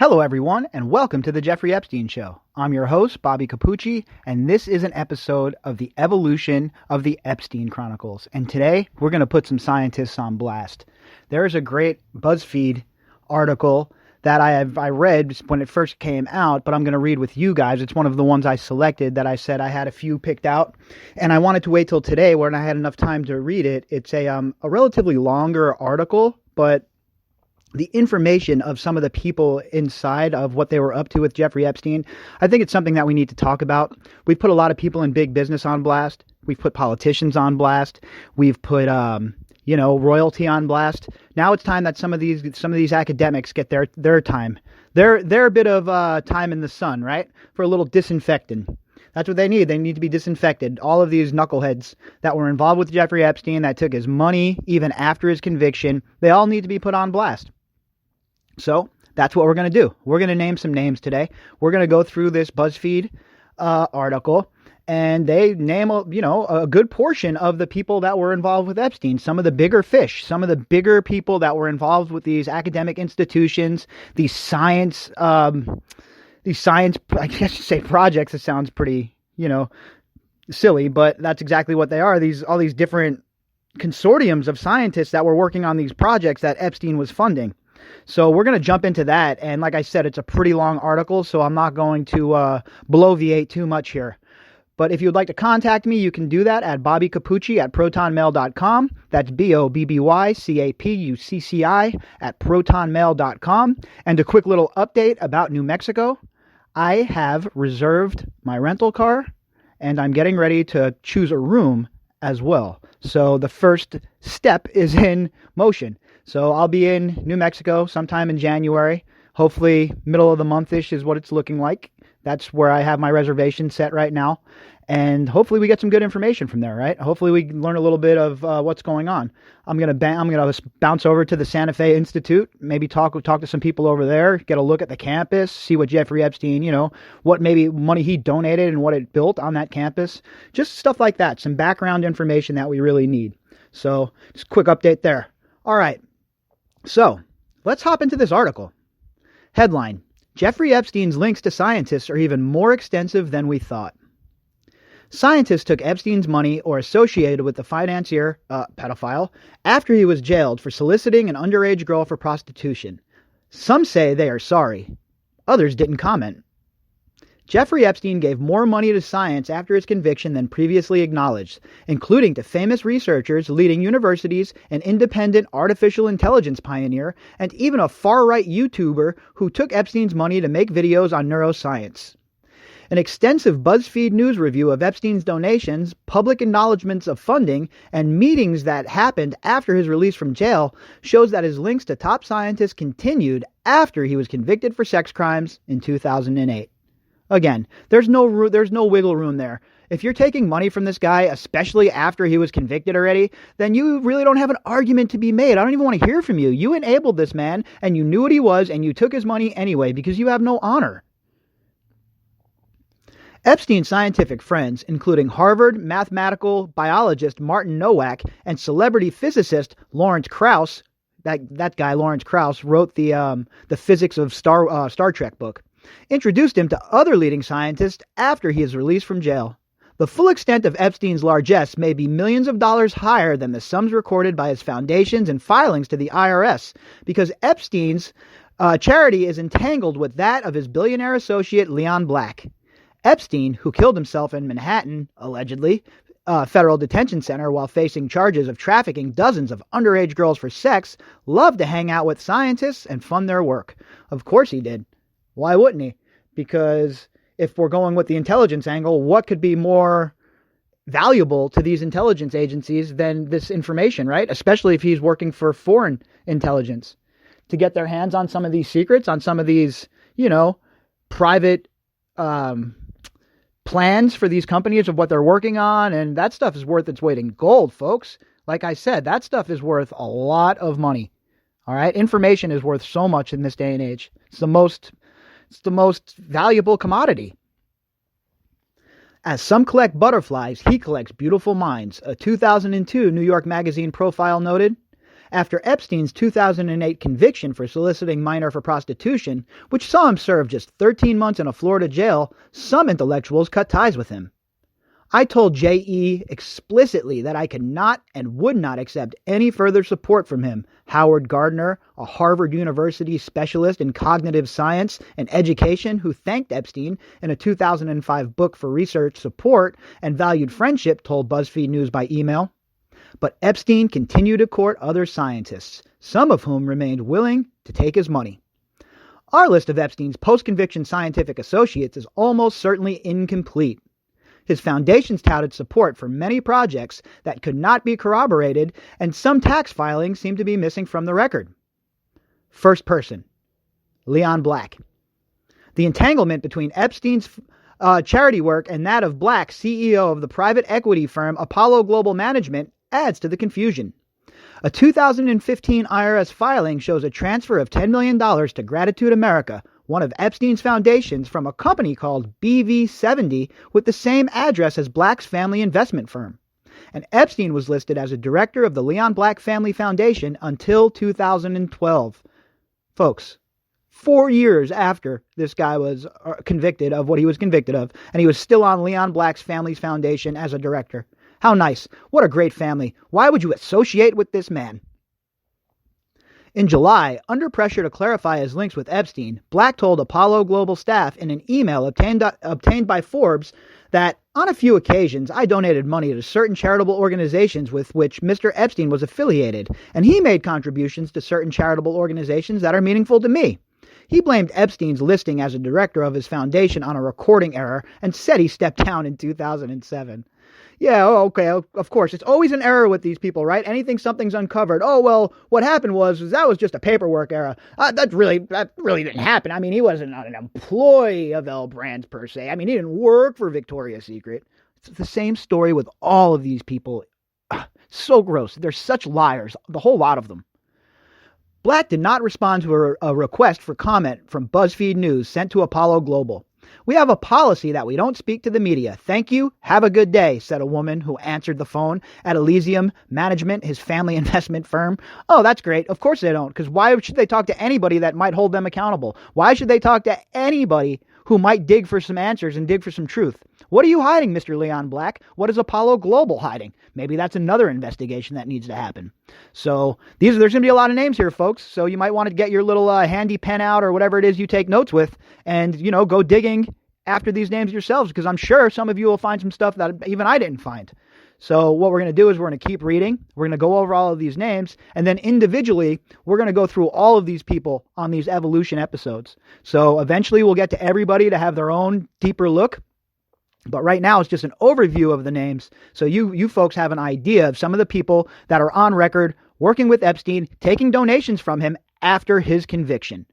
Hello, everyone, and welcome to the Jeffrey Epstein Show. I'm your host, Bobbycapucci, and this is an episode of the evolution of the Epstein Chronicles. And today, we're going to put some scientists on blast. There is a great BuzzFeed article that I read when it first came out, but I'm going to read with you guys. It's one of the ones I selected that I said I had a few picked out, and I wanted to wait till today when I had enough time to read it. It's a relatively longer article, but the information of some of the people inside of what they were up to with Jeffrey Epstein, I think it's something that we need to talk about. We've put a lot of people in big business on blast. We've put politicians on blast. We've put, royalty on blast. Now it's time that some of these academics get their time, their bit of time in the sun, right? For a little disinfecting. That's what they need. They need to be disinfected. All of these knuckleheads that were involved with Jeffrey Epstein, that took his money even after his conviction, they all need to be put on blast. So that's what we're going to do. We're going to name some names today. We're going to go through this BuzzFeed article, and they name a good portion of the people that were involved with Epstein. Some of the bigger fish, some of the bigger people that were involved with these academic institutions, these science, I guess you say projects. It sounds pretty, silly, but that's exactly what they are. All these different consortiums of scientists that were working on these projects that Epstein was funding. So we're going to jump into that. And like I said, it's a pretty long article, so I'm not going to bloviate too much here. But if you'd like to contact me, you can do that at Bobbycapucci at protonmail.com. That's BOBBYCAPUCCI at protonmail.com. And a quick little update about New Mexico. I have reserved my rental car, and I'm getting ready to choose a room as well. So the first step is in motion. So I'll be in New Mexico sometime in January. Hopefully middle of the month-ish is what it's looking like. That's where I have my reservation set right now. And hopefully we get some good information from there, right? Hopefully we learn a little bit of what's going on. I'm gonna bounce over to the Santa Fe Institute, maybe talk to some people over there, get a look at the campus, see what Jeffrey Epstein, what maybe money he donated and what it built on that campus. Just stuff like that, some background information that we really need. So just a quick update there. All right. So let's hop into this article. Headline: Jeffrey Epstein's links to scientists are even more extensive than we thought. Scientists took Epstein's money or associated with the financier, pedophile, after he was jailed for soliciting an underage girl for prostitution. Some say they are sorry. Others didn't comment. Jeffrey Epstein gave more money to science after his conviction than previously acknowledged, including to famous researchers, leading universities, an independent artificial intelligence pioneer, and even a far-right YouTuber who took Epstein's money to make videos on neuroscience. An extensive BuzzFeed news review of Epstein's donations, public acknowledgments of funding, and meetings that happened after his release from jail shows that his links to top scientists continued after he was convicted for sex crimes in 2008. Again, there's no wiggle room there. If you're taking money from this guy, especially after he was convicted already, then you really don't have an argument to be made. I don't even want to hear from you. You enabled this man, and you knew what he was, and you took his money anyway because you have no honor. Epstein's scientific friends, including Harvard mathematical biologist Martin Nowak and celebrity physicist Lawrence Krauss, that guy Lawrence Krauss wrote the physics of Star Trek book, introduced him to other leading scientists after he is released from jail. The full extent of Epstein's largesse may be millions of dollars higher than the sums recorded by his foundations and filings to the IRS, because Epstein's charity is entangled with that of his billionaire associate Leon Black. Epstein, who killed himself in Manhattan, allegedly, federal detention center while facing charges of trafficking dozens of underage girls for sex, loved to hang out with scientists and fund their work. Of course he did. Why wouldn't he? Because if we're going with the intelligence angle, what could be more valuable to these intelligence agencies than this information, right? Especially if he's working for foreign intelligence. To get their hands on some of these secrets, on some of these, private plans for these companies of what they're working on. And that stuff is worth its weight in gold, folks. Like I said, that stuff is worth a lot of money. All right. Information is worth so much in this day and age. It's the most valuable commodity. As some collect butterflies, he collects beautiful minds, a 2002 New York Magazine profile noted. After Epstein's 2008 conviction for soliciting minor for prostitution, which saw him serve just 13 months in a Florida jail, some intellectuals cut ties with him. I told J.E. explicitly that I could not and would not accept any further support from him. Howard Gardner, a Harvard University specialist in cognitive science and education who thanked Epstein in a 2005 book for research support and valued friendship, told BuzzFeed News by email. But Epstein continued to court other scientists, some of whom remained willing to take his money. Our list of Epstein's post-conviction scientific associates is almost certainly incomplete. His foundations touted support for many projects that could not be corroborated, and some tax filings seem to be missing from the record. First person, Leon Black. The entanglement between Epstein's charity work and that of Black, CEO of the private equity firm Apollo Global Management, adds to the confusion. A 2015 IRS filing shows a transfer of $10 million to Gratitude America, one of Epstein's foundations, from a company called BV70 with the same address as Black's family investment firm. And Epstein was listed as a director of the Leon Black Family Foundation until 2012. Folks, 4 years after this guy was convicted of what he was convicted of, and he was still on Leon Black's family's foundation as a director. How nice. What a great family. Why would you associate with this man? In July, under pressure to clarify his links with Epstein, Black told Apollo Global staff in an email obtained by Forbes that, on a few occasions, I donated money to certain charitable organizations with which Mr. Epstein was affiliated, and he made contributions to certain charitable organizations that are meaningful to me. He blamed Epstein's listing as a director of his foundation on a recording error and said he stepped down in 2007. Yeah, okay, of course. It's always an error with these people, right? Something's uncovered. Oh, well, what happened was that was just a paperwork error. That really didn't happen. I mean, he wasn't an employee of L Brands per se. I mean, he didn't work for Victoria's Secret. It's the same story with all of these people. So gross. They're such liars, the whole lot of them. Black did not respond to a request for comment from BuzzFeed News sent to Apollo Global. We have a policy that we don't speak to the media. Thank you. Have a good day, said a woman who answered the phone at Elysium Management, his family investment firm. Oh, that's great. Of course they don't, because why should they talk to anybody that might hold them accountable? Why should they talk to anybody who might dig for some answers and dig for some truth? What are you hiding, Mr. Leon Black? What is Apollo Global hiding? Maybe that's another investigation that needs to happen. So there's going to be a lot of names here, folks. So you might want to get your little handy pen out or whatever it is you take notes with and, go digging after these names yourselves, because I'm sure some of you will find some stuff that even I didn't find. So what we're going to do is we're going to keep reading. We're going to go over all of these names, and then individually, we're going to go through all of these people on these evolution episodes. So eventually we'll get to everybody to have their own deeper look. But right now, it's just an overview of the names. So you folks have an idea of some of the people that are on record working with Epstein, taking donations from him after his conviction.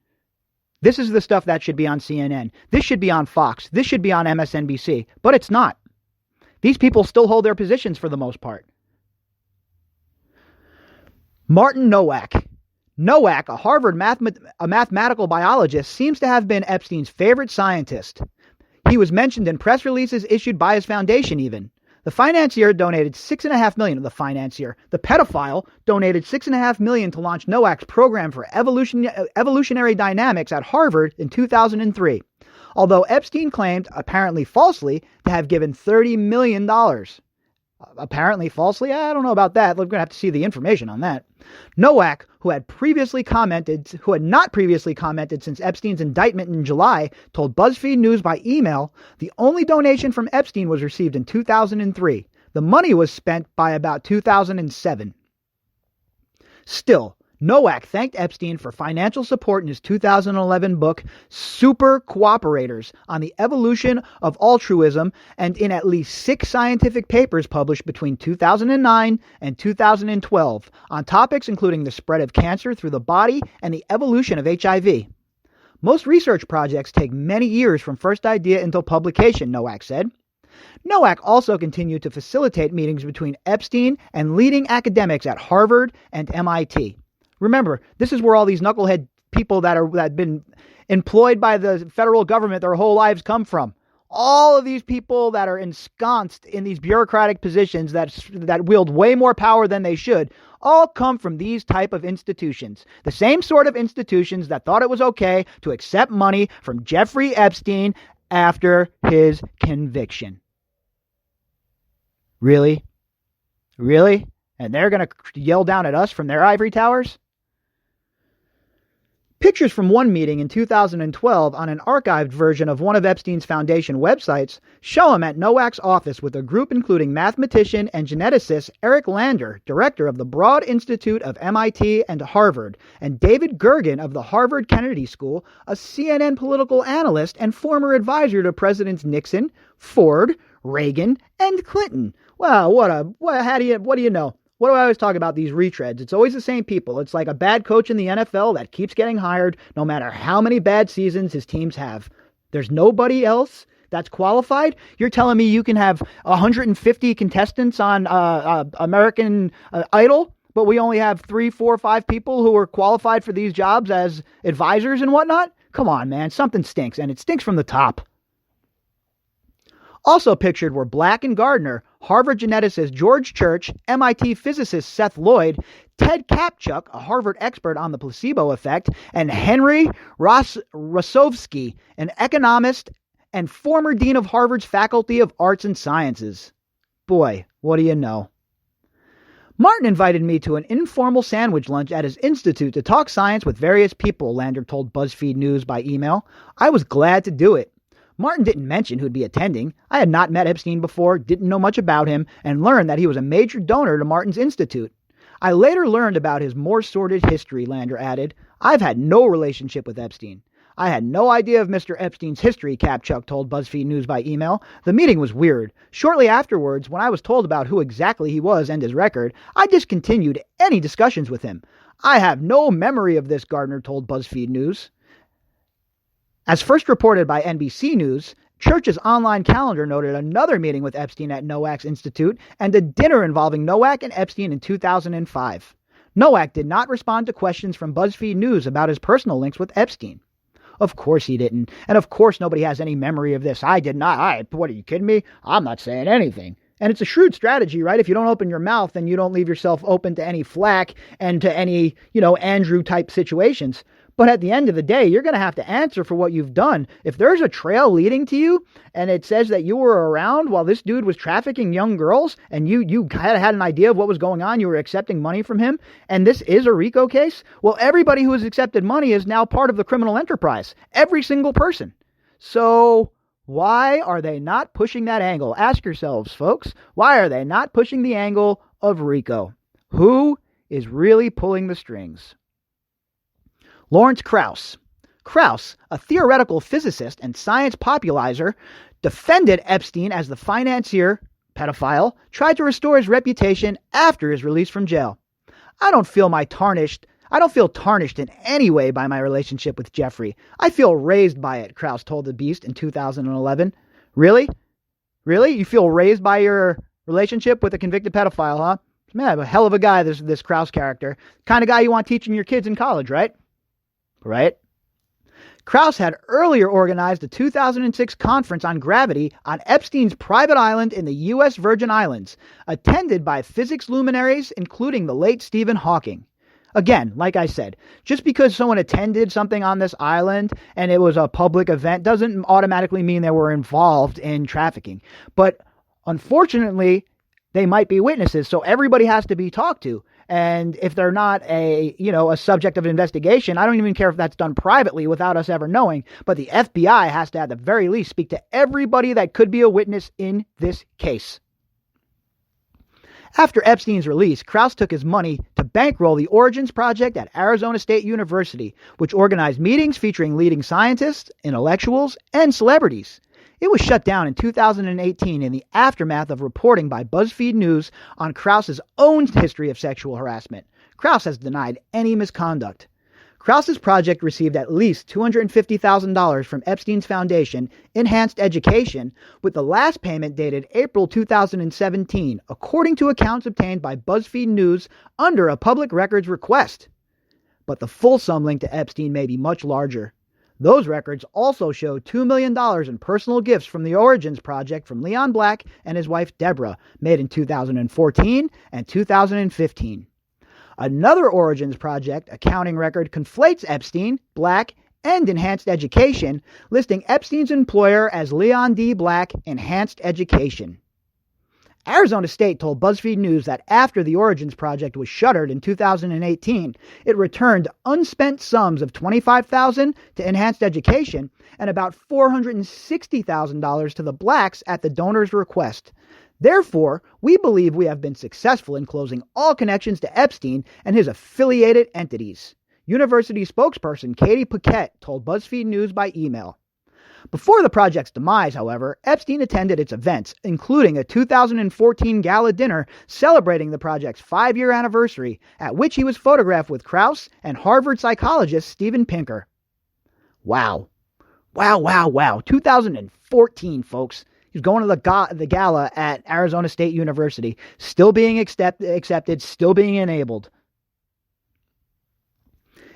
This is the stuff that should be on CNN. This should be on Fox. This should be on MSNBC. But it's not. These people still hold their positions for the most part. Martin Nowak. Nowak, a Harvard mathematical biologist, seems to have been Epstein's favorite scientist. He was mentioned in press releases issued by his foundation even. The financier donated $6.5 million. The pedophile, donated $6.5 million to launch Nowak's program for evolutionary dynamics at Harvard in 2003. Although Epstein claimed, apparently falsely, to have given $30 million. Apparently falsely? I don't know about that. We're going to have to see the information on that. Nowak, who had not previously commented since Epstein's indictment in July, told BuzzFeed News by email the only donation from Epstein was received in 2003. The money was spent by about 2007. Still, Nowak thanked Epstein for financial support in his 2011 book, Super Cooperators, on the evolution of altruism, and in at least 6 scientific papers published between 2009 and 2012 on topics including the spread of cancer through the body and the evolution of HIV. Most research projects take many years from first idea until publication, Nowak said. Nowak also continued to facilitate meetings between Epstein and leading academics at Harvard and MIT. Remember, this is where all these knucklehead people that have been employed by the federal government their whole lives come from. All of these people that are ensconced in these bureaucratic positions that wield way more power than they should. all come from these type of institutions. The same sort of institutions that thought it was okay to accept money from Jeffrey Epstein after his conviction. Really? Really? And they're going to yell down at us from their ivory towers? Pictures from one meeting in 2012 on an archived version of one of Epstein's Foundation websites show him at Nowak's office with a group including mathematician and geneticist Eric Lander, director of the Broad Institute of MIT and Harvard, and David Gergen of the Harvard Kennedy School, a CNN political analyst and former advisor to Presidents Nixon, Ford, Reagan, and Clinton. Wow, what do you know? What do I always talk about these retreads? It's always the same people. It's like a bad coach in the NFL that keeps getting hired no matter how many bad seasons his teams have. There's nobody else that's qualified. You're telling me you can have 150 contestants on American Idol, but we only have 3, 4, 5 people who are qualified for these jobs as advisors and whatnot? Come on, man. Something stinks, and it stinks from the top. Also pictured were Black and Gardner, Harvard geneticist George Church, MIT physicist Seth Lloyd, Ted Kapchuk, a Harvard expert on the placebo effect, and Henry Rosovsky, an economist and former dean of Harvard's Faculty of Arts and Sciences. Boy, what do you know? Martin invited me to an informal sandwich lunch at his institute to talk science with various people, Lander told BuzzFeed News by email. I was glad to do it. Martin didn't mention who'd be attending. I had not met Epstein before, didn't know much about him, and learned that he was a major donor to Martin's institute. I later learned about his more sordid history, Lander added. I've had no relationship with Epstein. I had no idea of Mr. Epstein's history, Kapchuk told BuzzFeed News by email. The meeting was weird. Shortly afterwards, when I was told about who exactly he was and his record, I discontinued any discussions with him. I have no memory of this, Gardner told BuzzFeed News. As first reported by NBC News, Church's online calendar noted another meeting with Epstein at Nowak's institute and a dinner involving Nowak and Epstein in 2005. Nowak did not respond to questions from BuzzFeed News about his personal links with Epstein. Of course he didn't, and of course nobody has any memory of this. I did not. What, are you kidding me? I'm not saying anything. And it's a shrewd strategy, right? If you don't open your mouth, then you don't leave yourself open to any flack and to any, Andrew-type situations. But at the end of the day, you're going to have to answer for what you've done. If there's a trail leading to you and it says that you were around while this dude was trafficking young girls and you had an idea of what was going on, you were accepting money from him, and this is a RICO case, well, everybody who has accepted money is now part of the criminal enterprise. Every single person. So why are they not pushing that angle? Ask yourselves, folks. Why are they not pushing the angle of RICO? Who is really pulling the strings? Lawrence Krauss. Krauss, a theoretical physicist and science popularizer, defended Epstein as the financier, pedophile, tried to restore his reputation after his release from jail. I don't feel tarnished in any way by my relationship with Jeffrey. I feel raised by it, Krauss told The Beast in 2011. Really? Really? You feel raised by your relationship with a convicted pedophile, huh? Man, a hell of a guy, this Krauss character. Kind of guy you want teaching your kids in college, right? Right? Krauss had earlier organized a 2006 conference on gravity on Epstein's private island in the U.S. Virgin Islands, attended by physics luminaries, including the late Stephen Hawking. Again, like I said, just because someone attended something on this island and it was a public event doesn't automatically mean they were involved in trafficking. But unfortunately, they might be witnesses, so everybody has to be talked to. And if they're not a subject of investigation, I don't even care if that's done privately without us ever knowing. But the FBI has to, at the very least, speak to everybody that could be a witness in this case. After Epstein's release, Krauss took his money to bankroll the Origins Project at Arizona State University, which organized meetings featuring leading scientists, intellectuals, and celebrities. It was shut down in 2018 in the aftermath of reporting by BuzzFeed News on Krauss's own history of sexual harassment. Krauss has denied any misconduct. Krauss's project received at least $250,000 from Epstein's foundation, Enhanced Education, with the last payment dated April 2017, according to accounts obtained by BuzzFeed News under a public records request. But the full sum linked to Epstein may be much larger. Those records also show $2 million in personal gifts from the Origins Project from Leon Black and his wife Deborah, made in 2014 and 2015. Another Origins Project accounting record conflates Epstein, Black, and Enhanced Education, listing Epstein's employer as Leon D. Black Enhanced Education. Arizona State told BuzzFeed News that after the Origins Project was shuttered in 2018, it returned unspent sums of $25,000 to Enhanced Education and about $460,000 to the Blacks at the donor's request. Therefore, we believe we have been successful in closing all connections to Epstein and his affiliated entities. University spokesperson Katie Paquette told BuzzFeed News by email. Before the project's demise, however, Epstein attended its events, including a 2014 gala dinner celebrating the project's 5-year anniversary, at which he was photographed with Krauss and Harvard psychologist Steven Pinker. Wow. 2014, folks. He's going to the gala at Arizona State University, still being accepted, still being enabled.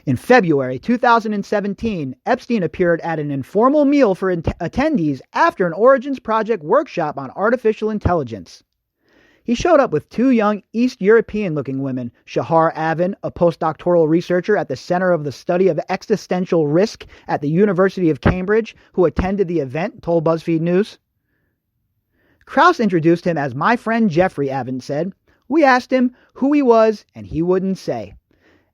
In February 2017, Epstein appeared at an informal meal for attendees after an Origins Project workshop on artificial intelligence. He showed up with 2 young East European-looking women, Shahar Avin, a postdoctoral researcher at the Center of the Study of Existential Risk at the University of Cambridge, who attended the event, told BuzzFeed News. Krauss introduced him as my friend Jeffrey, Avin said. We asked him who he was, and he wouldn't say.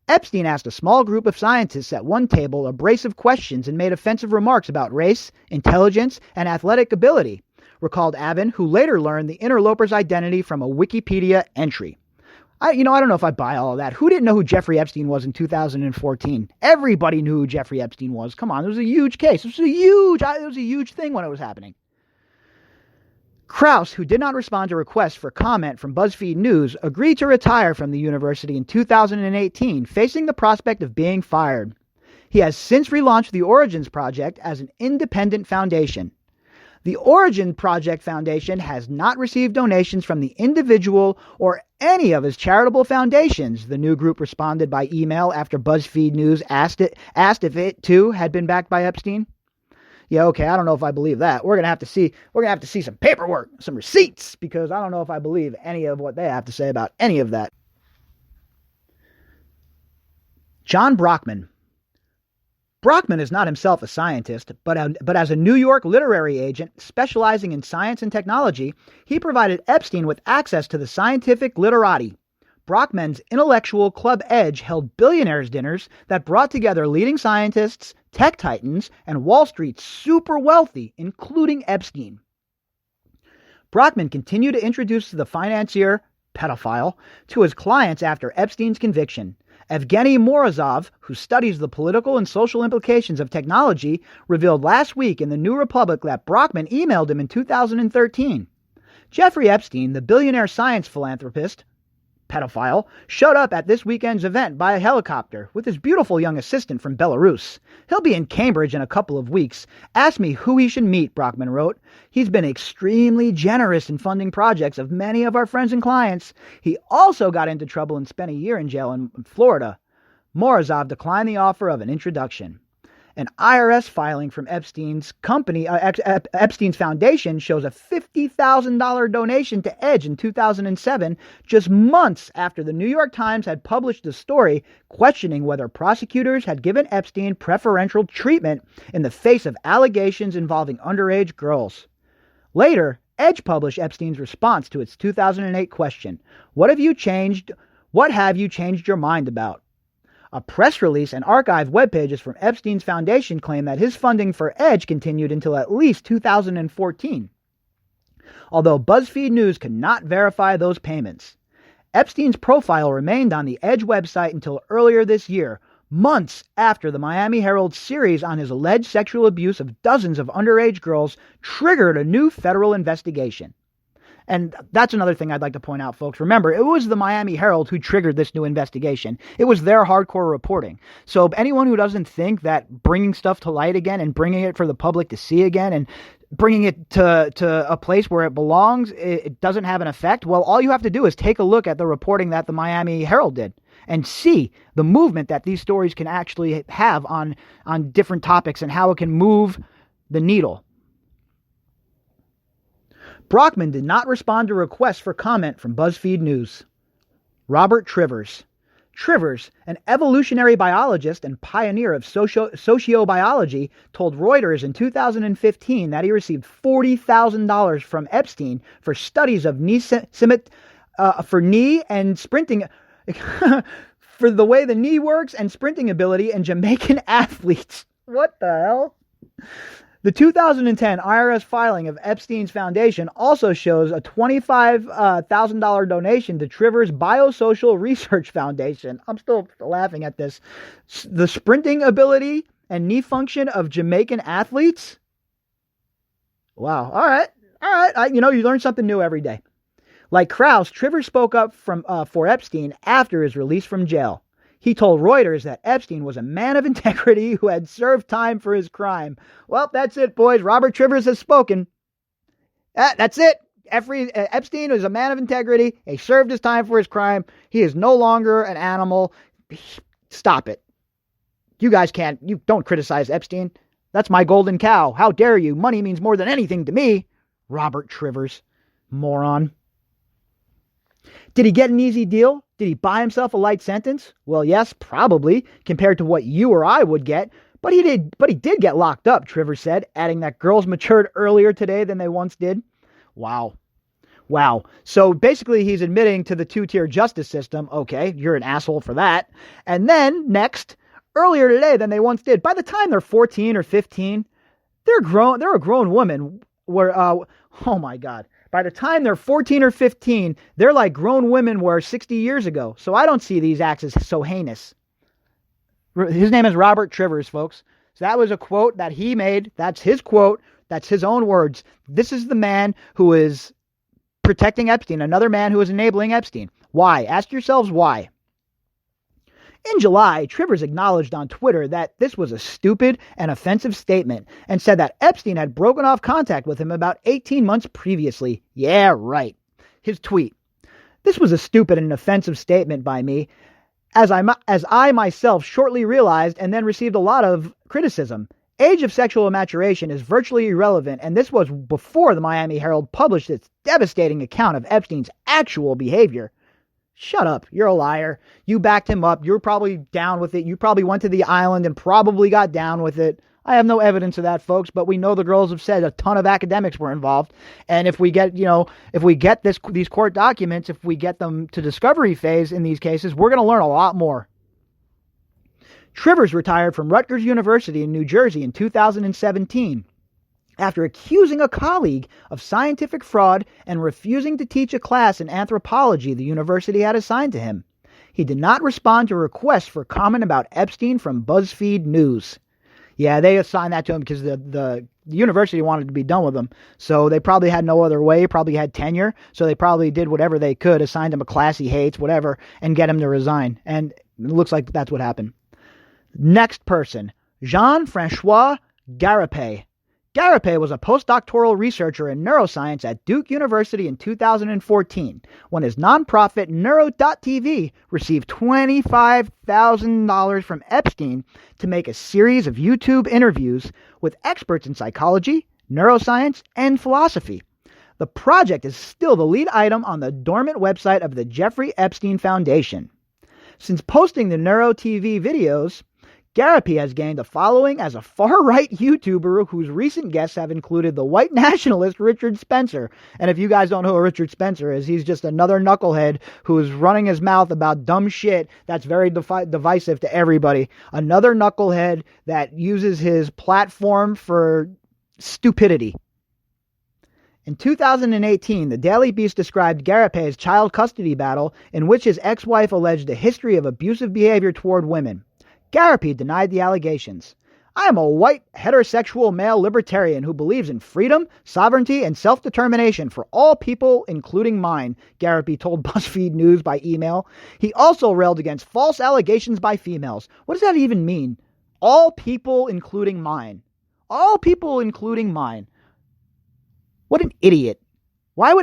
Epstein asked a small group of scientists at one table abrasive questions and made offensive remarks about race, intelligence, and athletic ability, recalled Avin, who later learned the interloper's identity from a Wikipedia entry. I don't know if I buy all of that. Who didn't know who Jeffrey Epstein was in 2014? Everybody knew who Jeffrey Epstein was. Come on, it was a huge case. It was a huge thing when it was happening. Krauss, who did not respond to requests for comment from BuzzFeed News, agreed to retire from the university in 2018, facing the prospect of being fired. He has since relaunched the Origins Project as an independent foundation. The Origin Project Foundation has not received donations from the individual or any of his charitable foundations, the new group responded by email after BuzzFeed News asked if it, too, had been backed by Epstein. Yeah, okay, I don't know if I believe that. We're gonna have to see some paperwork, some receipts, because I don't know if I believe any of what they have to say about any of that. Jon Brockman. Brockman is not himself a scientist, but as a New York literary agent specializing in science and technology, he provided Epstein with access to the scientific literati. Brockman's intellectual club Edge held billionaires' dinners that brought together leading scientists, tech titans, and Wall Street's super wealthy, including Epstein. Brockman continued to introduce the financier, pedophile, to his clients after Epstein's conviction. Evgeny Morozov, who studies the political and social implications of technology, revealed last week in the New Republic that Brockman emailed him in 2013. Jeffrey Epstein, the billionaire science philanthropist, pedophile, showed up at this weekend's event by a helicopter with his beautiful young assistant from Belarus. He'll be in Cambridge in a couple of weeks. Ask me who he should meet, Brockman wrote. He's been extremely generous in funding projects of many of our friends and clients. He also got into trouble and spent a year in jail in Florida. Morozov declined the offer of an introduction. An IRS filing from Epstein's company, Epstein's foundation, shows a $50,000 donation to Edge in 2007, just months after the New York Times had published a story questioning whether prosecutors had given Epstein preferential treatment in the face of allegations involving underage girls. Later, Edge published Epstein's response to its 2008 question, What have you changed your mind about? A press release and archived web pages from Epstein's foundation claim that his funding for Edge continued until at least 2014. Although BuzzFeed News could not verify those payments. Epstein's profile remained on the Edge website until earlier this year, months after the Miami Herald's series on his alleged sexual abuse of dozens of underage girls triggered a new federal investigation. And that's another thing I'd like to point out, folks. Remember, it was the Miami Herald who triggered this new investigation. It was their hardcore reporting. So anyone who doesn't think that bringing stuff to light again and bringing it for the public to see again and bringing it to a place where it belongs, it doesn't have an effect, well, all you have to do is take a look at the reporting that the Miami Herald did and see the movement that these stories can actually have on different topics and how it can move the needle. Brockman did not respond to requests for comment from BuzzFeed News. Robert Trivers. Trivers, an evolutionary biologist and pioneer of sociobiology, told Reuters in 2015 that he received $40,000 from Epstein for studies of for knee and sprinting, for the way the knee works and sprinting ability in Jamaican athletes. What the hell? The 2010 IRS filing of Epstein's foundation also shows a $25,000 donation to Trivers Biosocial Research Foundation. I'm still laughing at this. The sprinting ability and knee function of Jamaican athletes? Wow. All right. You learn something new every day. Like Krauss, Trivers spoke up for Epstein after his release from jail. He told Reuters that Epstein was a man of integrity who had served time for his crime. Well, that's it, boys. Robert Trivers has spoken. That's it. Epstein is a man of integrity. He served his time for his crime. He is no longer an animal. Stop it. You guys don't criticize Epstein. That's my golden cow. How dare you? Money means more than anything to me. Robert Trivers. Moron. Did he get an easy deal? Did he buy himself a light sentence? Well, yes, probably, compared to what you or I would get. But he did get locked up, Trivers said, adding that girls matured earlier today than they once did. Wow. So basically he's admitting to the two-tier justice system. Okay, you're an asshole for that. And then, next, earlier today than they once did. By the time they're 14 or 15, they're a grown woman. Oh my God. By the time they're 14 or 15, they're like grown women were 60 years ago. So I don't see these acts as so heinous. His name is Robert Trivers, folks. So that was a quote that he made. That's his quote. That's his own words. This is the man who is protecting Epstein, another man who is enabling Epstein. Why? Ask yourselves why. In July, Trivers acknowledged on Twitter that this was a stupid and offensive statement and said that Epstein had broken off contact with him about 18 months previously. Yeah, right. His tweet. This was a stupid and offensive statement by me, as I myself shortly realized and then received a lot of criticism. Age of sexual maturation is virtually irrelevant, and this was before the Miami Herald published its devastating account of Epstein's actual behavior. Shut up. You're a liar. You backed him up. You're probably down with it. You probably went to the island and probably got down with it. I have no evidence of that, folks, but we know the girls have said a ton of academics were involved. And if we get, these court documents, if we get them to discovery phase in these cases, we're going to learn a lot more. Trivers retired from Rutgers University in New Jersey in 2017. After accusing a colleague of scientific fraud and refusing to teach a class in anthropology the university had assigned to him. He did not respond to requests for comment about Epstein from BuzzFeed News. Yeah, they assigned that to him because the university wanted to be done with him. So they probably had no other way, probably had tenure. So they probably did whatever they could, assigned him a class he hates, whatever, and get him to resign. And it looks like that's what happened. Next person, JeanFranois Garrity. Garrity was a postdoctoral researcher in neuroscience at Duke University in 2014 when his nonprofit Neuro.tv received $25,000 from Epstein to make a series of YouTube interviews with experts in psychology, neuroscience, and philosophy. The project is still the lead item on the dormant website of the Jeffrey Epstein Foundation. Since posting the Neuro.tv videos, Garrity has gained a following as a far-right YouTuber whose recent guests have included the white nationalist Richard Spencer. And if you guys don't know who Richard Spencer is, he's just another knucklehead who is running his mouth about dumb shit that's very divisive to everybody. Another knucklehead that uses his platform for stupidity. In 2018, the Daily Beast described Garrity's child custody battle in which his ex-wife alleged a history of abusive behavior toward women. Garrity denied the allegations. I am a white, heterosexual male libertarian who believes in freedom, sovereignty, and self-determination for all people, including mine, Garrity told BuzzFeed News by email. He also railed against false allegations by females. What does that even mean? All people, including mine. All people, including mine. What an idiot. Why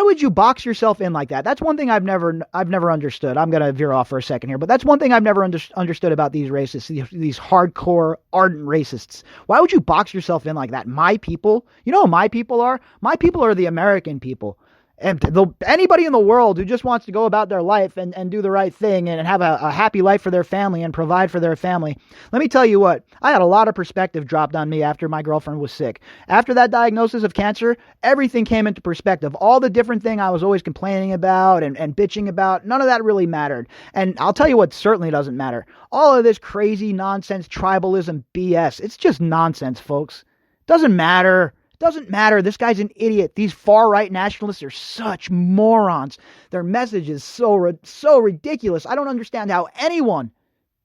would you box yourself in like that? That's one thing I've never understood. I'm going to veer off for a second here, but that's one thing I've never understood about these racists, these hardcore, ardent racists. Why would you box yourself in like that? My people? You know who my people are? My people are the American people. And anybody in the world who just wants to go about their life and do the right thing and have a happy life for their family and provide for their family. Let me tell you what, I had a lot of perspective dropped on me after my girlfriend was sick. After that diagnosis of cancer, everything came into perspective. All the different things I was always complaining about and bitching about, none of that really mattered. And I'll tell you what certainly doesn't matter. All of this crazy nonsense tribalism BS, it's just nonsense, folks. Doesn't matter. Doesn't matter. This guy's an idiot. These far-right nationalists are such morons. Their message is so ridiculous. I don't understand how anyone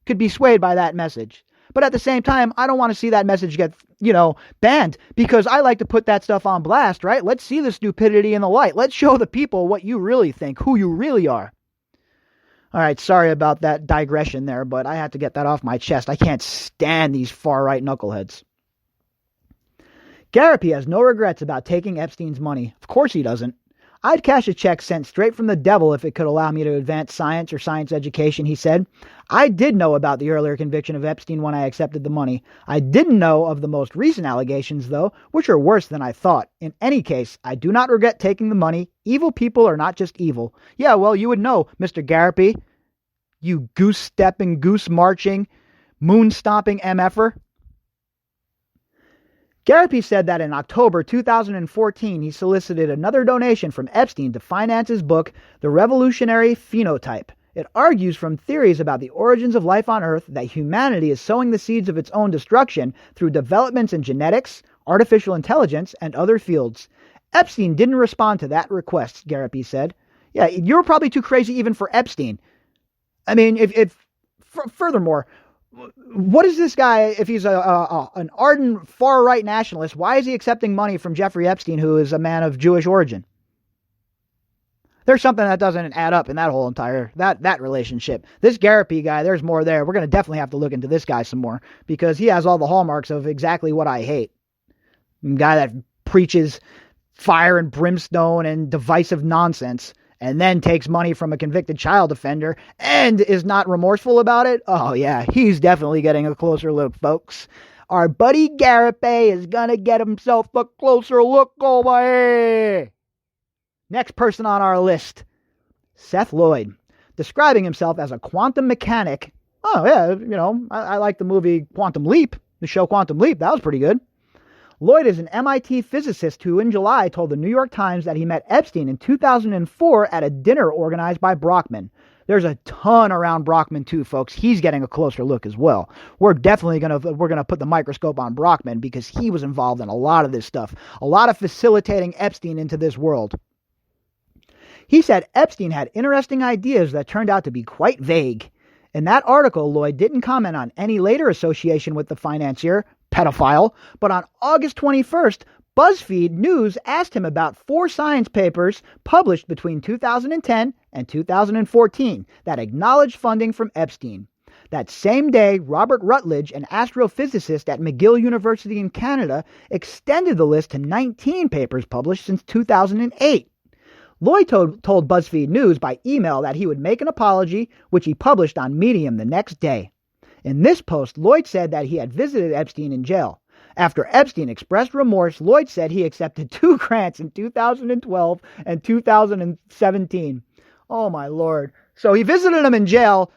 could be swayed by that message. But at the same time, I don't want to see that message get, banned, because I like to put that stuff on blast, right? Let's see the stupidity in the light. Let's show the people what you really think, who you really are. All right, sorry about that digression there, but I had to get that off my chest. I can't stand these far-right knuckleheads. Garrity has no regrets about taking Epstein's money. Of course he doesn't. I'd cash a check sent straight from the devil if it could allow me to advance science or science education, he said. I did know about the earlier conviction of Epstein when I accepted the money. I didn't know of the most recent allegations, though, which are worse than I thought. In any case, I do not regret taking the money. Evil people are not just evil. Yeah, well, you would know, Mr. Garrity. You goose-stepping, goose-marching, moon-stomping MFer. Garrity said that in October 2014, he solicited another donation from Epstein to finance his book, The Revolutionary Phenotype. It argues from theories about the origins of life on Earth that humanity is sowing the seeds of its own destruction through developments in genetics, artificial intelligence, and other fields. Epstein didn't respond to that request, Garrity said. Yeah, you're probably too crazy even for Epstein. I mean, furthermore, what is this guy, if he's an ardent far-right nationalist, why is he accepting money from Jeffrey Epstein, who is a man of Jewish origin? There's something that doesn't add up in that whole entire, that relationship. This Garrity guy, there's more there. We're going to definitely have to look into this guy some more, because he has all the hallmarks of exactly what I hate. A guy that preaches fire and brimstone and divisive nonsense, and then takes money from a convicted child offender and is not remorseful about it. Oh yeah, he's definitely getting a closer look, folks. Our buddy Garrity is gonna get himself a closer look over here. Next person on our list, Seth Lloyd, describing himself as a quantum mechanic. Oh yeah, I like the movie Quantum Leap, the show Quantum Leap. That was pretty good. Lloyd is an MIT physicist who in July told the New York Times that he met Epstein in 2004 at a dinner organized by Brockman. There's a ton around Brockman too, folks. He's getting a closer look as well. We're definitely going to put the microscope on Brockman because he was involved in a lot of this stuff, a lot of facilitating Epstein into this world. He said Epstein had interesting ideas that turned out to be quite vague. In that article, Lloyd didn't comment on any later association with the financier, pedophile, but on August 21st, BuzzFeed News asked him about 4 science papers published between 2010 and 2014 that acknowledged funding from Epstein. That same day, Robert Rutledge, an astrophysicist at McGill University in Canada, extended the list to 19 papers published since 2008. Lloyd told BuzzFeed News by email that he would make an apology, which he published on Medium the next day. In this post, Lloyd said that he had visited Epstein in jail. After Epstein expressed remorse, Lloyd said he accepted 2 grants in 2012 and 2017. Oh my Lord. So he visited him in jail.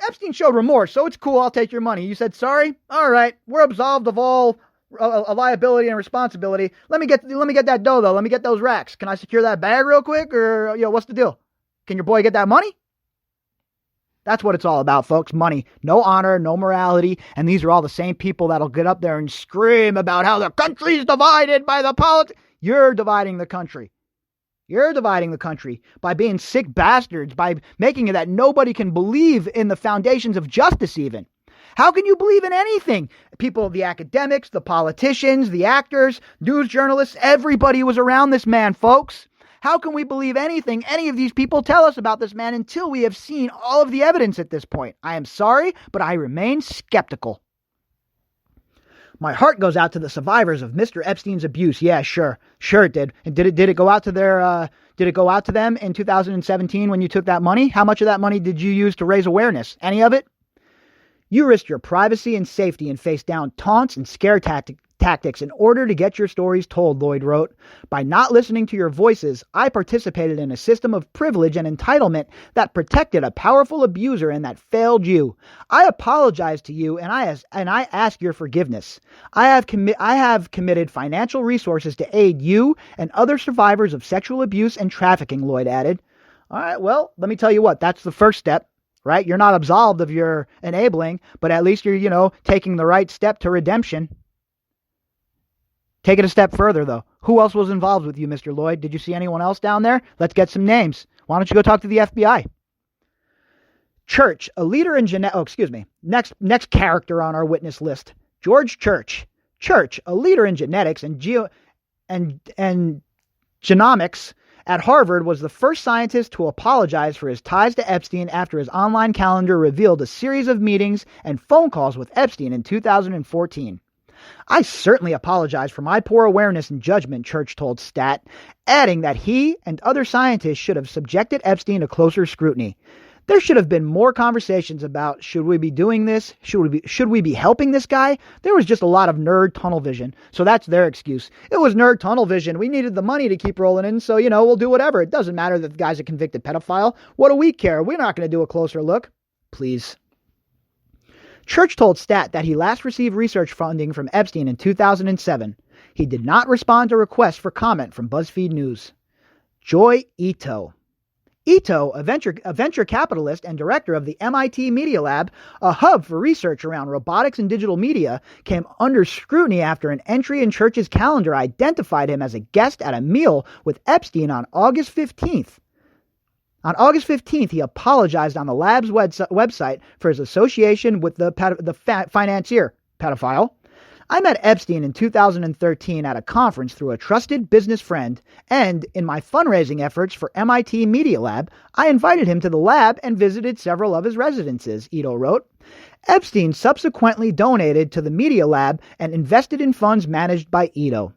Epstein showed remorse, so it's cool, I'll take your money. You said sorry? All right, we're absolved of all liability and responsibility. Let me get that dough though. Let me get those racks. Can I secure that bag real quick, or what's the deal? Can your boy get that money? That's what it's all about, folks. Money. No honor, no morality. And these are all the same people that'll get up there and scream about how the country's divided by the politics. You're dividing the country. You're dividing the country by being sick bastards, by making it that nobody can believe in the foundations of justice even. How can you believe in anything? People, the academics, the politicians, the actors, news journalists, everybody was around this man, folks. How can we believe anything any of these people tell us about this man until we have seen all of the evidence at this point? I am sorry, but I remain skeptical. My heart goes out to the survivors of Mr. Epstein's abuse. Yeah, sure it did. And did it go out to them in 2017 when you took that money? How much of that money did you use to raise awareness? Any of it? You risked your privacy and safety and faced down taunts and scare tactics in order to get your stories told, Lloyd wrote. By not listening to your voices, I participated in a system of privilege and entitlement that protected a powerful abuser and that failed you. I apologize to you and I ask your forgiveness. I have committed financial resources to aid you and other survivors of sexual abuse and trafficking, Lloyd added. All right, well, let me tell you what, that's the first step, right? You're not absolved of your enabling, but at least you're, taking the right step to redemption. Take it a step further, though. Who else was involved with you, Mr. Lloyd? Did you see anyone else down there? Let's get some names. Why don't you go talk to the FBI? Church, a leader in Next character on our witness list. George Church. Church, a leader in genetics and genomics at Harvard, was the first scientist to apologize for his ties to Epstein after his online calendar revealed a series of meetings and phone calls with Epstein in 2014. I certainly apologize for my poor awareness and judgment, Church told Stat, adding that he and other scientists should have subjected Epstein to closer scrutiny. There should have been more conversations about, should we be doing this? Should we be helping this guy? There was just a lot of nerd tunnel vision. So that's their excuse. It was nerd tunnel vision. We needed the money to keep rolling in. So, we'll do whatever. It doesn't matter that the guy's a convicted pedophile. What do we care? We're not going to do a closer look. Please. Church told Stat that he last received research funding from Epstein in 2007. He did not respond to requests for comment from BuzzFeed News. Joi Ito. Ito, a venture capitalist and director of the MIT Media Lab, a hub for research around robotics and digital media, came under scrutiny after an entry in Church's calendar identified him as a guest at a meal with Epstein on August 15th. On August 15th, he apologized on the lab's website for his association with the financier pedophile. I met Epstein in 2013 at a conference through a trusted business friend, and in my fundraising efforts for MIT Media Lab, I invited him to the lab and visited several of his residences, Ito wrote. Epstein subsequently donated to the Media Lab and invested in funds managed by Ito.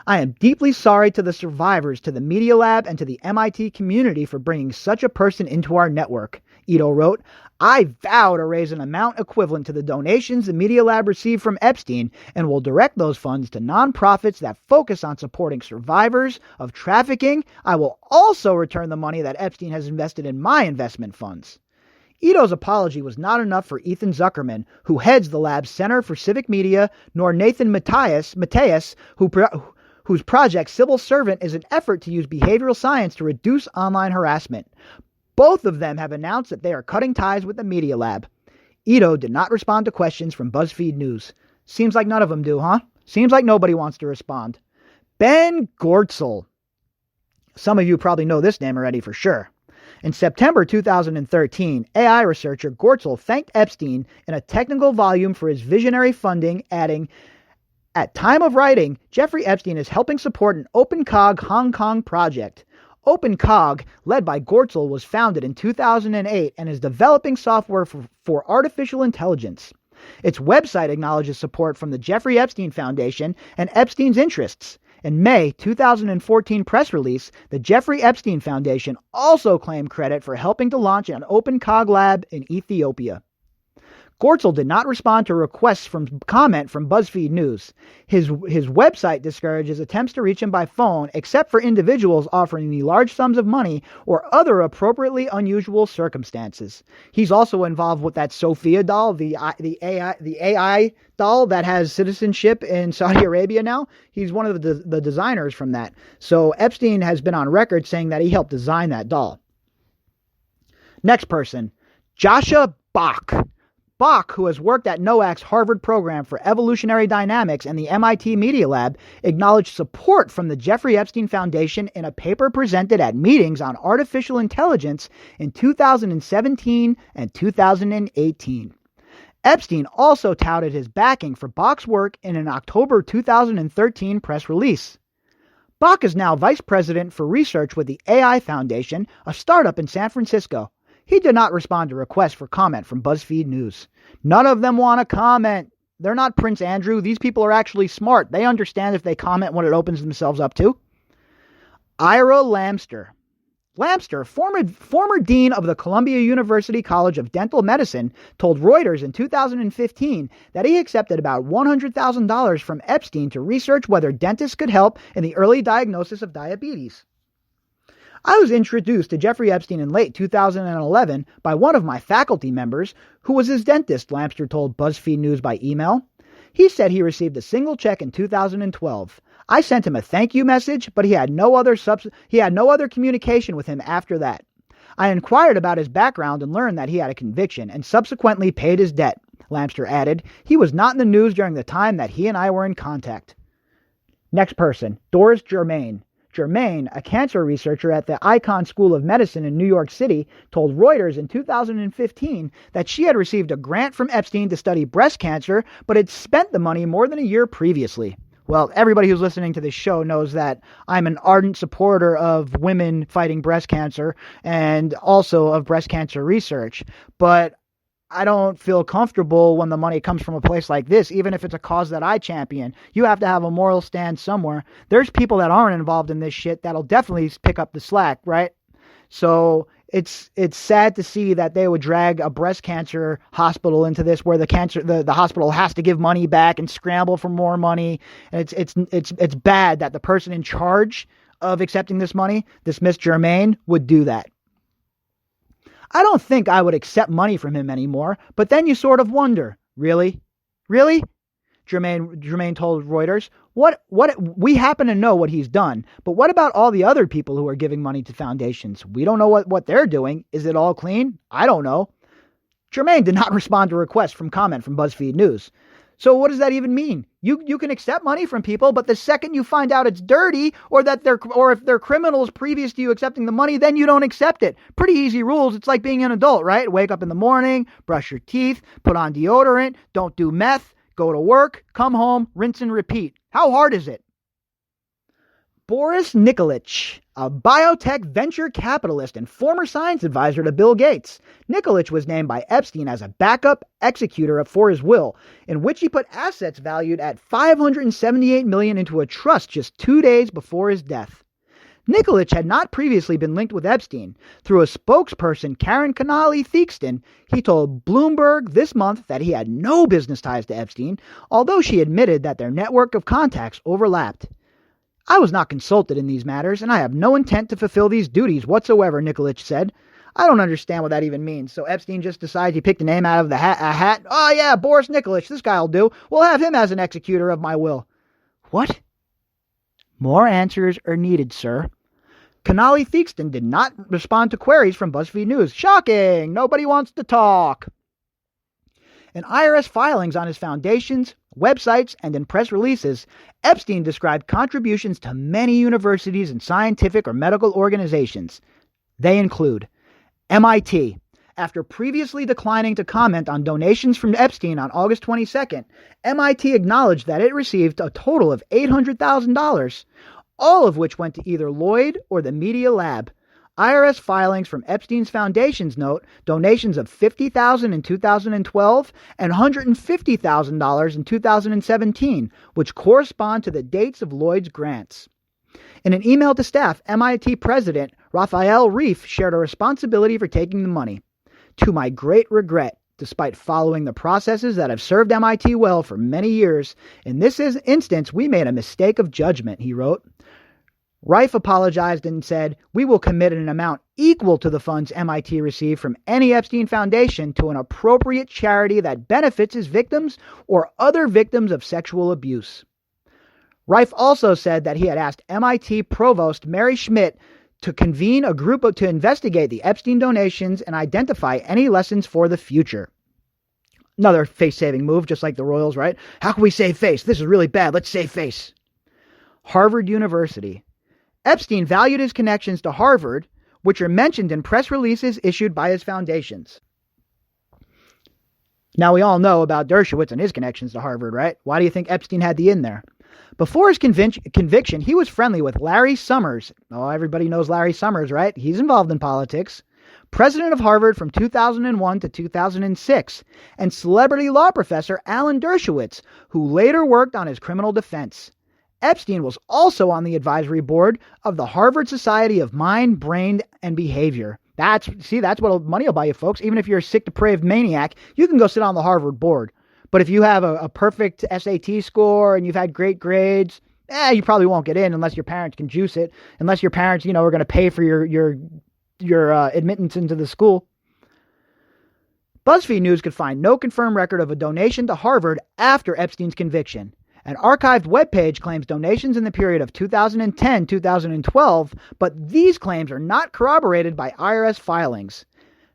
I am deeply sorry to the survivors, to the Media Lab, and to the MIT community for bringing such a person into our network, Ito wrote. I vow to raise an amount equivalent to the donations the Media Lab received from Epstein and will direct those funds to nonprofits that focus on supporting survivors of trafficking. I will also return the money that Epstein has invested in my investment funds. Ito's apology was not enough for Ethan Zuckerman, who heads the lab's Center for Civic Media, nor Nathan Mateus, whose project Civil Servant is an effort to use behavioral science to reduce online harassment. Both of them have announced that they are cutting ties with the Media Lab. Ito did not respond to questions from BuzzFeed News. Seems like none of them do, huh? Seems like nobody wants to respond. Ben Goertzel. Some of you probably know this name already for sure. In September 2013, AI researcher Goertzel thanked Epstein in a technical volume for his visionary funding, adding, "At time of writing, Jeffrey Epstein is helping support an OpenCog Hong Kong project. OpenCog, led by Goertzel, was founded in 2008 and is developing software for artificial intelligence. Its website acknowledges support from the Jeffrey Epstein Foundation and Epstein's interests. In May 2014 press release, the Jeffrey Epstein Foundation also claimed credit for helping to launch an OpenCog lab in Ethiopia." Goertzel did not respond to requests for comment from BuzzFeed News. His website discourages attempts to reach him by phone, except for individuals offering me large sums of money or other appropriately unusual circumstances. He's also involved with that Sophia doll, the AI doll that has citizenship in Saudi Arabia now. He's one of the designers from that. So Epstein has been on record saying that he helped design that doll. Next person, Joshua Bok. Bok, who has worked at Nowak's Harvard program for evolutionary dynamics and the MIT Media Lab, acknowledged support from the Jeffrey Epstein Foundation in a paper presented at meetings on artificial intelligence in 2017 and 2018. Epstein also touted his backing for Bok's work in an October 2013 press release. Bok is now vice president for research with the AI Foundation, a startup in San Francisco. He did not respond to requests for comment from BuzzFeed News. None of them want to comment. They're not Prince Andrew. These people are actually smart. They understand if they comment what it opens themselves up to. Ira Lamster. Lamster, former dean of the Columbia University College of Dental Medicine, told Reuters in 2015 that he accepted about $100,000 from Epstein to research whether dentists could help in the early diagnosis of diabetes. I was introduced to Jeffrey Epstein in late 2011 by one of my faculty members who was his dentist, Lamster told BuzzFeed News by email. He said he received a single check in 2012. I sent him a thank you message, but he had no other communication with him after that. I inquired about his background and learned that he had a conviction and subsequently paid his debt, Lamster added. He was not in the news during the time that he and I were in contact. Next person, Doris Germain. Germain, a cancer researcher at the Icahn School of Medicine in New York City, told Reuters in 2015 that she had received a grant from Epstein to study breast cancer, but had spent the money more than a year previously. Well, everybody who's listening to this show knows that I'm an ardent supporter of women fighting breast cancer and also of breast cancer research. But I don't feel comfortable when the money comes from a place like this, even if it's a cause that I champion. You have to have a moral stand somewhere. There's people that aren't involved in this shit that'll definitely pick up the slack, right? So it's sad to see that they would drag a breast cancer hospital into this, where the hospital has to give money back and scramble for more money. And it's bad that the person in charge of accepting this money, this Miss Germain, would do that. I don't think I would accept money from him anymore, but then you sort of wonder, really? Really? Germain told Reuters. We happen to know what he's done, but what about all the other people who are giving money to foundations? We don't know what they're doing. Is it all clean? I don't know. Germain did not respond to requests from comment from BuzzFeed News. So what does that even mean? You can accept money from people, but the second you find out it's dirty or if they're criminals previous to you accepting the money, then you don't accept it. Pretty easy rules. It's like being an adult, right? Wake up in the morning, brush your teeth, put on deodorant, don't do meth, go to work, come home, rinse and repeat. How hard is it? Boris Nikolic, a biotech venture capitalist and former science advisor to Bill Gates. Nikolic was named by Epstein as a backup executor for his will, in which he put assets valued at $578 million into a trust just 2 days before his death. Nikolic had not previously been linked with Epstein. Through a spokesperson, Karen Connolly Theakston, he told Bloomberg this month that he had no business ties to Epstein, although she admitted that their network of contacts overlapped. I was not consulted in these matters, and I have no intent to fulfill these duties whatsoever, Nikolic said. I don't understand what that even means. So Epstein just decides he picked a name out of a hat. Oh yeah, Boris Nikolic, this guy'll do. We'll have him as an executor of my will. What? More answers are needed, sir. Connolly Theakston did not respond to queries from BuzzFeed News. Shocking! Nobody wants to talk. In IRS filings on his foundations, websites, and in press releases, Epstein described contributions to many universities and scientific or medical organizations. They include MIT. After previously declining to comment on donations from Epstein on August 22nd, MIT acknowledged that it received a total of $800,000, all of which went to either Lloyd or the Media Lab. IRS filings from Epstein's foundations note donations of $50,000 in 2012 and $150,000 in 2017, which correspond to the dates of Lloyd's grants. In an email to staff, MIT President Raphael Reif shared a responsibility for taking the money. To my great regret, despite following the processes that have served MIT well for many years, in this instance we made a mistake of judgment, he wrote. Reif apologized and said, "We will commit an amount equal to the funds MIT received from any Epstein Foundation to an appropriate charity that benefits its victims or other victims of sexual abuse." Reif also said that he had asked MIT Provost Mary Schmidt to convene a group to investigate the Epstein donations and identify any lessons for the future. Another face-saving move, just like the Royals, right? How can we save face? This is really bad. Let's save face. Harvard University. Epstein valued his connections to Harvard, which are mentioned in press releases issued by his foundations. Now we all know about Dershowitz and his connections to Harvard, right? Why do you think Epstein had the in there? Before his conviction, he was friendly with Larry Summers. Oh, everybody knows Larry Summers, right? He's involved in politics. President of Harvard from 2001 to 2006, and celebrity law professor Alan Dershowitz, who later worked on his criminal defense. Epstein was also on the advisory board of the Harvard Society of Mind, Brain, and Behavior. That's what money will buy you, folks. Even if you're a sick, depraved maniac, you can go sit on the Harvard board. But if you have a perfect SAT score and you've had great grades, you probably won't get in unless your parents can juice it. Unless your parents, are going to pay for your admittance into the school. BuzzFeed News could find no confirmed record of a donation to Harvard after Epstein's conviction. An archived webpage claims donations in the period of 2010-2012, but these claims are not corroborated by IRS filings.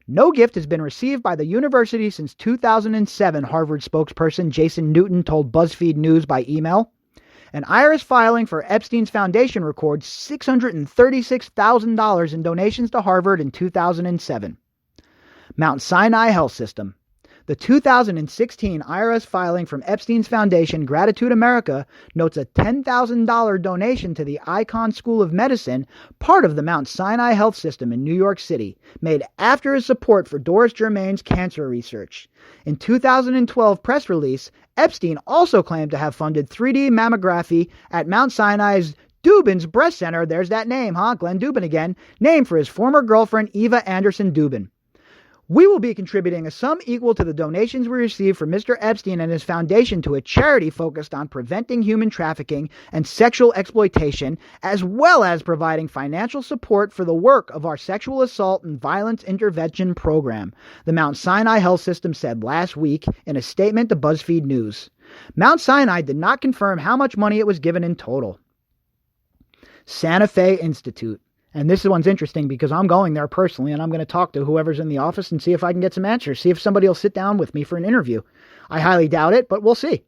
No gift has been received by the university since 2007, Harvard spokesperson Jason Newton told BuzzFeed News by email. An IRS filing for Epstein's foundation records $636,000 in donations to Harvard in 2007. Mount Sinai Health System. The 2016 IRS filing from Epstein's foundation, Gratitude America, notes a $10,000 donation to the Icahn School of Medicine, part of the Mount Sinai Health System in New York City, made after his support for Doris Germain's cancer research. In 2012 press release, Epstein also claimed to have funded 3D mammography at Mount Sinai's Dubin's Breast Center, there's that name, Glenn Dubin again, named for his former girlfriend Eva Anderson Dubin. We will be contributing a sum equal to the donations we received from Mr. Epstein and his foundation to a charity focused on preventing human trafficking and sexual exploitation, as well as providing financial support for the work of our sexual assault and violence intervention program, the Mount Sinai Health System said last week in a statement to BuzzFeed News. Mount Sinai did not confirm how much money it was given in total. Santa Fe Institute. And this one's interesting because I'm going there personally and I'm going to talk to whoever's in the office and see if I can get some answers. See if somebody will sit down with me for an interview. I highly doubt it, but we'll see.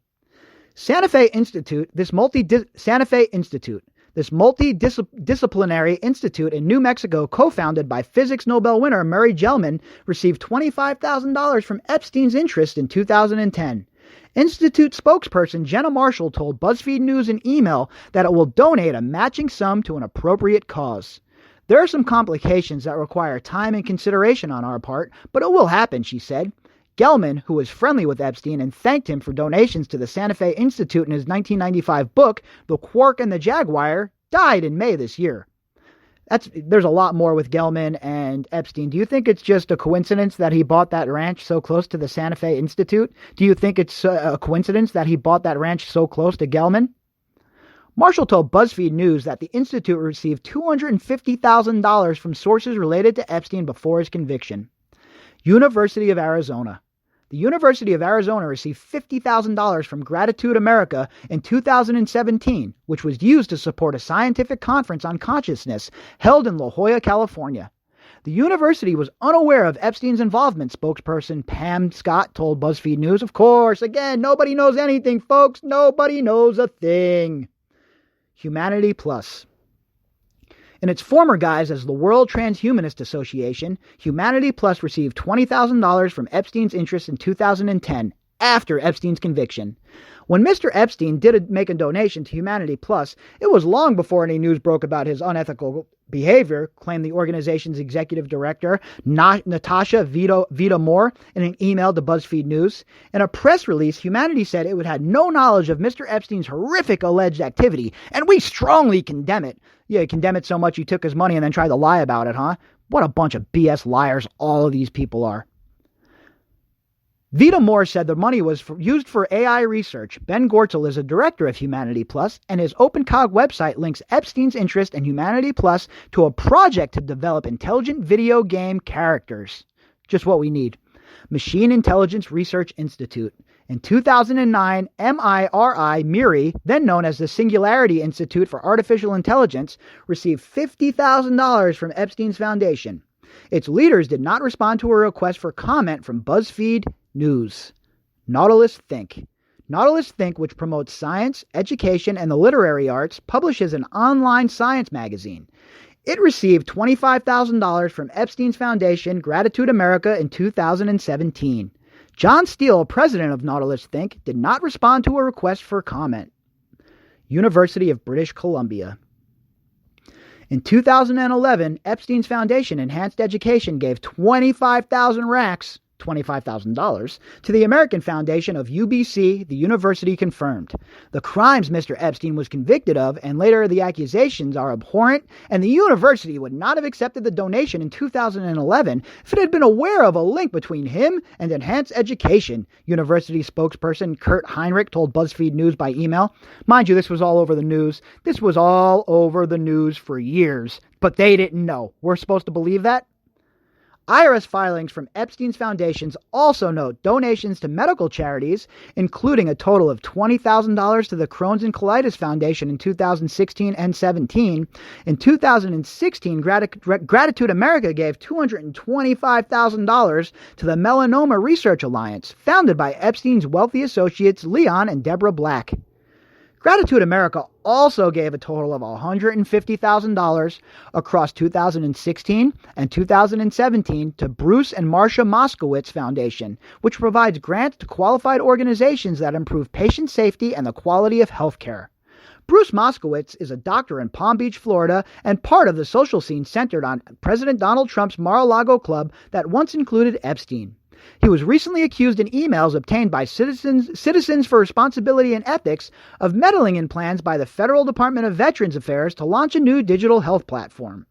Santa Fe Institute, this multidisciplinary institute in New Mexico, co-founded by physics Nobel winner Murray Gell-Mann, received $25,000 from Epstein's interest in 2010. Institute spokesperson Jenna Marshall told BuzzFeed News in email that it will donate a matching sum to an appropriate cause. There are some complications that require time and consideration on our part, but it will happen, she said. Gell-Mann, who was friendly with Epstein and thanked him for donations to the Santa Fe Institute in his 1995 book, The Quark and the Jaguar, died in May this year. There's a lot more with Gell-Mann and Epstein. Do you think it's just a coincidence that he bought that ranch so close to the Santa Fe Institute? Do you think it's a coincidence that he bought that ranch so close to Gell-Mann? Marshall told BuzzFeed News that the Institute received $250,000 from sources related to Epstein before his conviction. University of Arizona. The University of Arizona received $50,000 from Gratitude America in 2017, which was used to support a scientific conference on consciousness held in La Jolla, California. The university was unaware of Epstein's involvement, spokesperson Pam Scott told BuzzFeed News. Of course, again, nobody knows anything, folks. Nobody knows a thing. Humanity Plus. In its former guise as the World Transhumanist Association, Humanity Plus received $20,000 from Epstein's interest in 2010, after Epstein's conviction. When Mr. Epstein did make a donation to Humanity Plus, it was long before any news broke about his unethical behavior, claimed the organization's executive director, Natasha Vita Moore, in an email to BuzzFeed News. In a press release, Humanity said it had no knowledge of Mr. Epstein's horrific alleged activity, and we strongly condemn it. Yeah, you condemn it so much you took his money and then tried to lie about it, huh? What a bunch of BS liars all of these people are. Vita Moore said the money was used for AI research. Ben Gortel is a director of Humanity Plus, and his OpenCog website links Epstein's interest in Humanity Plus to a project to develop intelligent video game characters. Just what we need. Machine Intelligence Research Institute. In 2009, MIRI, then known as the Singularity Institute for Artificial Intelligence, received $50,000 from Epstein's foundation. Its leaders did not respond to a request for comment from BuzzFeed News. Nautilus Think. Nautilus Think, which promotes science, education, and the literary arts, publishes an online science magazine. It received $25,000 from Epstein's foundation, Gratitude America, in 2017. John Steele, president of Nautilus Think, did not respond to a request for comment. University of British Columbia. In 2011, Epstein's foundation, Enhanced Education, gave 25,000 racks $25,000 to the American Foundation of UBC, the university confirmed. The crimes Mr. Epstein was convicted of and later the accusations are abhorrent, and the university would not have accepted the donation in 2011 if it had been aware of a link between him and enhanced education, university spokesperson Kurt Heinrich told BuzzFeed News by email. Mind you, this was all over the news. This was all over the news for years, but they didn't know. We're supposed to believe that? IRS filings from Epstein's foundations also note donations to medical charities, including a total of $20,000 to the Crohn's and Colitis Foundation in 2016 and 17. In 2016, Gratitude America gave $225,000 to the Melanoma Research Alliance, founded by Epstein's wealthy associates Leon and Deborah Black. Gratitude America also gave a total of $150,000 across 2016 and 2017 to Bruce and Marcia Moskowitz Foundation, which provides grants to qualified organizations that improve patient safety and the quality of health care. Bruce Moskowitz is a doctor in Palm Beach, Florida, and part of the social scene centered on President Donald Trump's Mar-a-Lago club that once included Epstein. He was recently accused in emails obtained by Citizens for Responsibility and Ethics of meddling in plans by the Federal Department of Veterans Affairs to launch a new digital health platform.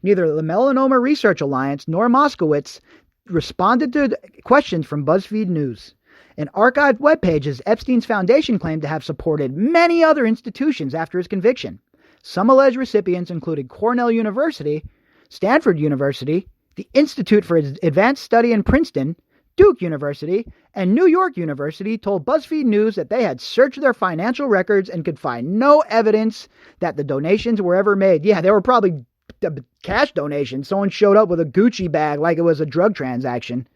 Neither the Melanoma Research Alliance nor Moskowitz responded to questions from BuzzFeed News. In archived web pages, Epstein's foundation claimed to have supported many other institutions after his conviction. Some alleged recipients included Cornell University, Stanford University, the Institute for Advanced Study in Princeton, Duke University, and New York University told BuzzFeed News that they had searched their financial records and could find no evidence that the donations were ever made. Yeah, they were probably cash donations. Someone showed up with a Gucci bag like it was a drug transaction.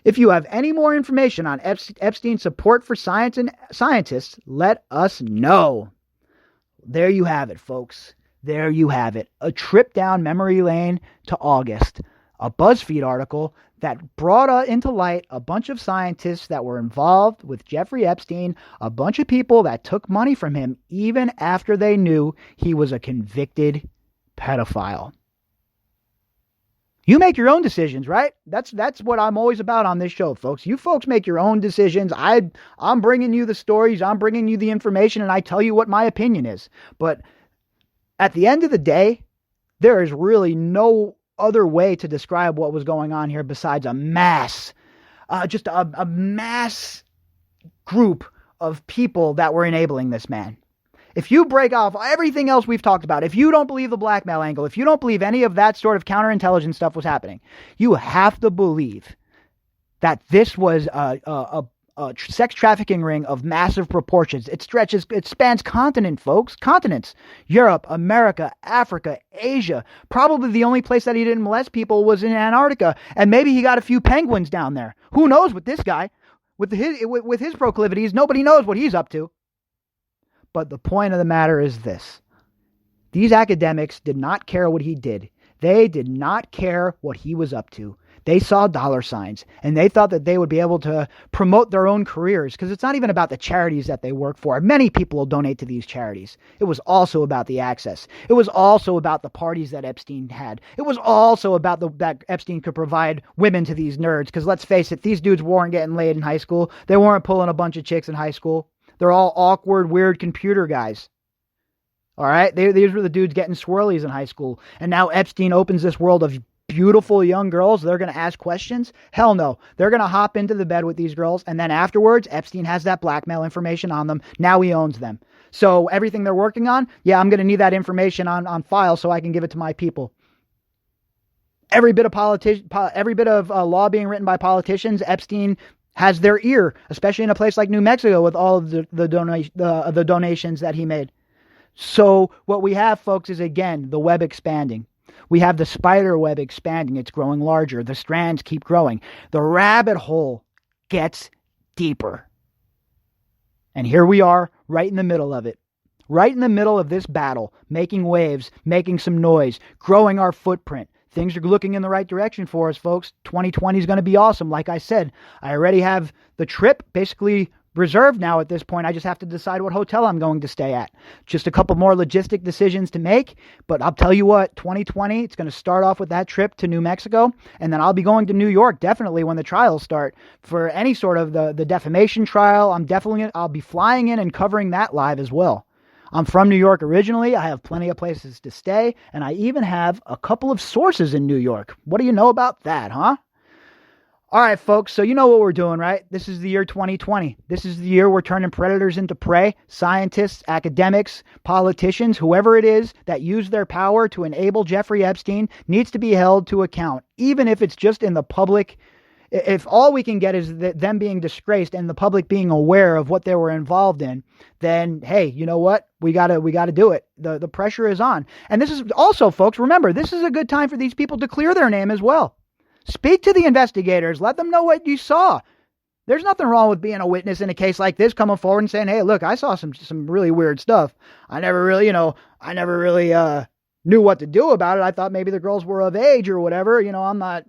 If you have any more information on Epstein's support for science and scientists, let us know. There you have it, folks. There you have it. A trip down memory lane to August. A BuzzFeed article that brought into light a bunch of scientists that were involved with Jeffrey Epstein, a bunch of people that took money from him even after they knew he was a convicted pedophile. You make your own decisions, right? That's what I'm always about on this show, folks. You folks make your own decisions. I'm bringing you the stories, I'm bringing you the information, and I tell you what my opinion is. But at the end of the day, there is really no other way to describe what was going on here besides a mass group of people that were enabling this man. If you break off everything else we've talked about, if you don't believe the blackmail angle, if you don't believe any of that sort of counterintelligence stuff was happening, you have to believe that this was a sex trafficking ring of massive proportions. It spans continents. Europe, America, Africa, Asia. Probably the only place that he didn't molest people was in Antarctica, and maybe he got a few penguins down there. Who knows with this guy? With his proclivities, nobody knows what he's up to. But the point of the matter is this. These academics did not care what he did. They did not care what he was up to. They saw dollar signs, and they thought that they would be able to promote their own careers, because it's not even about the charities that they work for. Many people will donate to these charities. It was also about the access. It was also about the parties that Epstein had. It was also about that Epstein could provide women to these nerds, because let's face it, these dudes weren't getting laid in high school. They weren't pulling a bunch of chicks in high school. They're all awkward, weird computer guys. All right? These were the dudes getting swirlies in high school. And now Epstein opens this world of beautiful young girls. They're going to ask questions? Hell no. They're going to hop into the bed with these girls, and then afterwards, Epstein has that blackmail information on them. Now he owns them. So everything they're working on, yeah, I'm going to need that information on file so I can give it to my people. Every bit of law being written by politicians, Epstein has their ear, especially in a place like New Mexico with all of the donations that he made. So what we have, folks, is again the web expanding. We have the spider web expanding. It's growing larger. The strands keep growing. The rabbit hole gets deeper. And here we are, right in the middle of it. Right in the middle of this battle, making waves, making some noise, growing our footprint. Things are looking in the right direction for us, folks. 2020 is going to be awesome. Like I said, I already have the trip basically reserved now at this point. I just have to decide what hotel I'm going to stay at. Just a couple more logistic decisions to make. But I'll tell you what, 2020, it's going to start off with that trip to New Mexico. And then I'll be going to New York definitely when the trials start for any sort of the defamation trial. I'll be flying in and covering that live as well. I'm from New York originally. I have plenty of places to stay. And I even have a couple of sources in New York. What do you know about that, huh? All right, folks, so you know what we're doing, right? This is the year 2020. This is the year we're turning predators into prey. Scientists, academics, politicians, whoever it is that used their power to enable Jeffrey Epstein needs to be held to account, even if it's just in the public. If all we can get is them being disgraced and the public being aware of what they were involved in, then, hey, you know what? We gotta do it. The pressure is on. And this is also, folks, remember, this is a good time for these people to clear their name as well. Speak to the investigators. Let them know what you saw. There's nothing wrong with being a witness in a case like this, coming forward and saying, hey, look, I saw some really weird stuff. I never really knew what to do about it. I thought maybe the girls were of age or whatever. I'm not.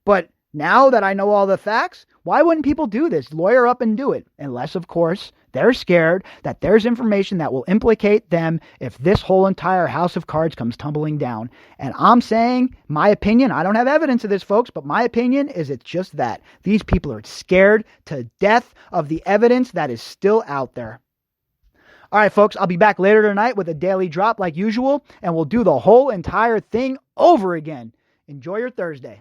But now that I know all the facts, why wouldn't people do this? Lawyer up and do it. Unless, of course, they're scared that there's information that will implicate them if this whole entire house of cards comes tumbling down. And I'm saying, my opinion, I don't have evidence of this, folks, but my opinion is it's just that. These people are scared to death of the evidence that is still out there. All right, folks, I'll be back later tonight with a daily drop like usual, and we'll do the whole entire thing over again. Enjoy your Thursday.